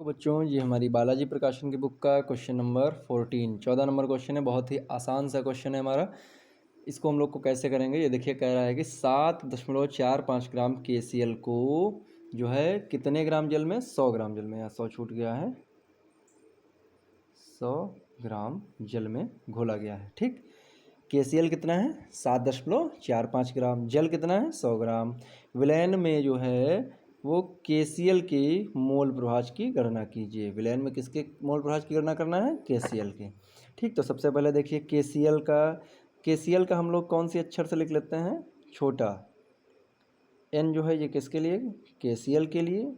तो बच्चों ये हमारी बालाजी प्रकाशन की बुक का क्वेश्चन नंबर 14 14 नंबर क्वेश्चन है। बहुत ही आसान सा क्वेश्चन है हमारा। इसको हम लोग को कैसे करेंगे, ये देखिए कह रहा है कि 7.45 ग्राम KCl को जो है कितने ग्राम जल में, 100 ग्राम जल में, या 100 छूट गया है, 100 ग्राम जल में घोला गया है। ठीक, KCl कितना है 7.45 ग्राम, जल कितना है 100 ग्राम। विलयन में जो है वो KCl की मोल प्रभाज की गणना कीजिए। विलयन में किसके मोल प्रभाज की गणना करना है, KCl के। ठीक, तो सबसे पहले देखिए KCl का हम लोग कौन सी अक्षर से लिख लेते हैं, छोटा n जो है ये किसके लिए, KCl के लिए,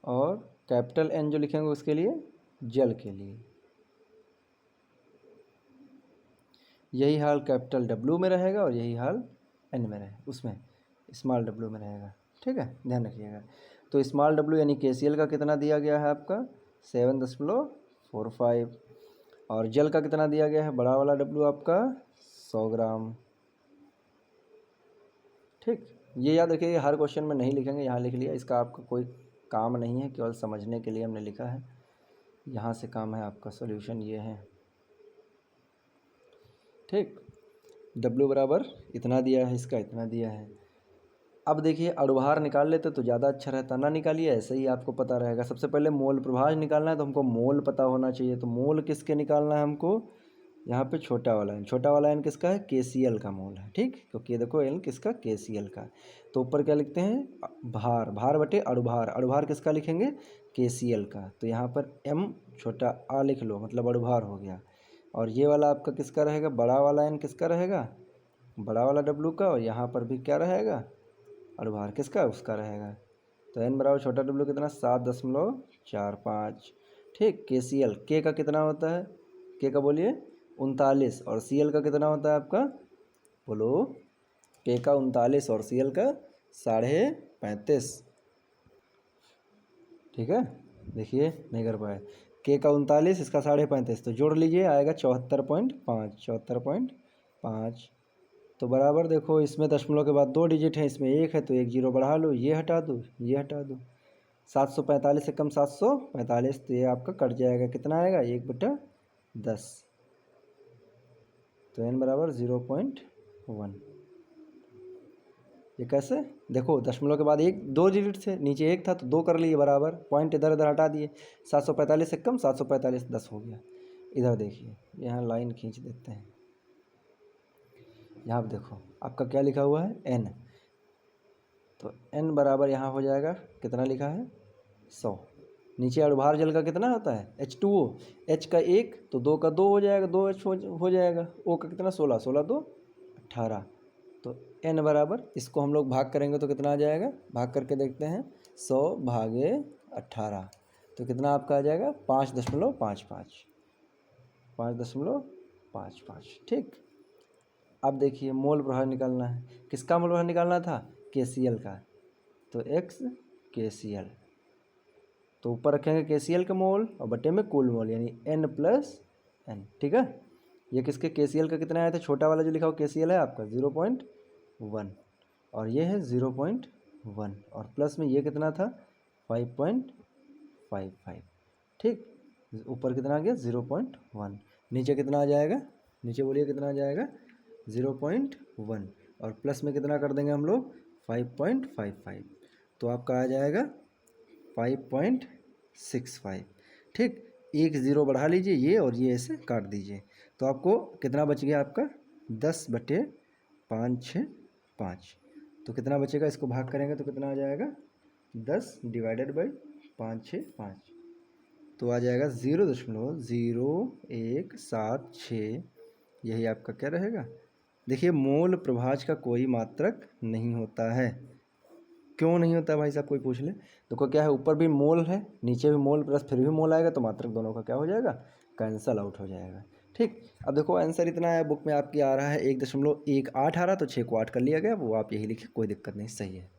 और कैपिटल N जो लिखेंगे उसके लिए जल के लिए। यही हाल कैपिटल W में रहेगा और यही हाल N में रहेगा, उसमें स्मॉल W में रहेगा। ठीक है, ध्यान रखिएगा। तो स्मॉल W यानी KCl का कितना दिया गया है आपका 7.45, और जल का कितना दिया गया है, बड़ा वाला W आपका 100 ग्राम। ठीक, ये याद रखिएगा, हर क्वेश्चन में नहीं लिखेंगे, यहाँ लिख लिया, इसका आपका कोई काम नहीं है, केवल समझने के लिए हमने लिखा है। यहाँ से काम है आपका, सॉल्यूशन ये है। ठीक, W बराबर इतना दिया है, इसका इतना दिया है। अब देखिए अणुभार निकाल लेते तो ज़्यादा अच्छा रहता, ना निकालिए, ऐसे ही आपको पता रहेगा। सबसे पहले मोल प्रभाज निकालना है तो हमको मोल पता होना चाहिए। तो मोल किसके निकालना है हमको, यहाँ पे छोटा वाला n, छोटा वाला n किसका है, KCl का मोल है। ठीक, क्योंकि ये देखो n किसका, KCl का। तो ऊपर क्या लिखते हैं, भार, भार बटे अणुभार, अणुभार किसका लिखेंगे, KCl का। तो यहाँ पर m छोटा a लिख लो, मतलब अणुभार हो गया। और ये वाला आपका किसका रहेगा, बड़ा वाला n किसका रहेगा, बड़ा वाला W का, और यहाँ पर भी क्या रहेगा, अणुभार किसका, उसका रहेगा। तो n बराबर छोटा W कितना, 7.45। ठीक, KCl K का कितना होता है, K का बोलिए 39, और Cl का कितना होता है आपका, बोलो, K का 39 और Cl का 35.5। ठीक है, देखिए नहीं कर पाए, K का 39, इसका 35.5, तो जोड़ लीजिए, आएगा 74.5, 74.5। तो बराबर देखो, इसमें दशमलव के बाद 2 डिजिट है, इसमें 1 है, तो 1 जीरो बढ़ा लो, ये हटा दो, ये हटा दो। 745 से कम 745, तो ये आपका कट जाएगा, कितना आएगा, 1/10। तो n बराबर 0.1। ये कैसे, देखो दशमलव के बाद 2 डिजिट से, नीचे 1 था तो 2 कर लिए बराबर, पॉइंट इधर इधर हटा दिए। 745 से कम 745, 10 हो गया। इधर देखिए, यहाँ लाइन खींच देते हैं, यहाँ देखो आपका क्या लिखा हुआ है, n। तो n बराबर यहाँ हो जाएगा, कितना लिखा है, 100। नीचे अणुभार जल का कितना होता है, H2O, H का 1 तो 2 का 2 हो जाएगा, 2H हो जाएगा। O का कितना, 16, 16 2 18। तो n बराबर, इसको हम लोग भाग करेंगे तो कितना आ जाएगा, भाग करके देखते हैं, 100 भागे 18, तो कितना आपका आ जाएगा, 5.55, 5.55। ठीक, अब देखिए मोल प्रभाज निकालना है, किसका मोल प्रभाज निकालना था, KCl का। तो x KCl, तो ऊपर रखेंगे KCl का मोल और बटे में कुल मोल, यानी n प्लस n। ठीक है, ये किसके, KCl का कितना आया था, छोटा वाला जो लिखा हो KCl है आपका 0.1, और ये है 0.1, और प्लस में ये कितना था 5.55। ठीक, ऊपर कितना आ गया 0.1, नीचे कितना आ जाएगा, नीचे बोलिए कितना आ जाएगा 0.1, और प्लस में कितना कर देंगे हम लोग 5.55, तो आपका आ जाएगा 5.65। ठीक, एक ज़ीरो बढ़ा लीजिए ये, और ये ऐसे काट दीजिए, तो आपको कितना बच गया, आपका 10/565। तो कितना बचेगा, इसको भाग करेंगे तो कितना आ जाएगा, 10 डिवाइडेड बाई 565, तो आ जाएगा 0.0176। यही आपका क्या रहेगा। देखिए मोल प्रभाज का कोई मात्रक नहीं होता है। क्यों नहीं होता भाई साहब, कोई पूछ ले। देखो क्या है, ऊपर भी मोल है, नीचे भी मोल, प्लस फिर भी मोल आएगा, तो मात्रक दोनों का क्या हो जाएगा, कैंसल आउट हो जाएगा। ठीक, अब देखो आंसर इतना है, बुक में आपकी आ रहा है 1.18 आ रहा, तो 6 को 8 कर लिया गया, वो आप यही लिखिए, कोई दिक्कत नहीं, सही है।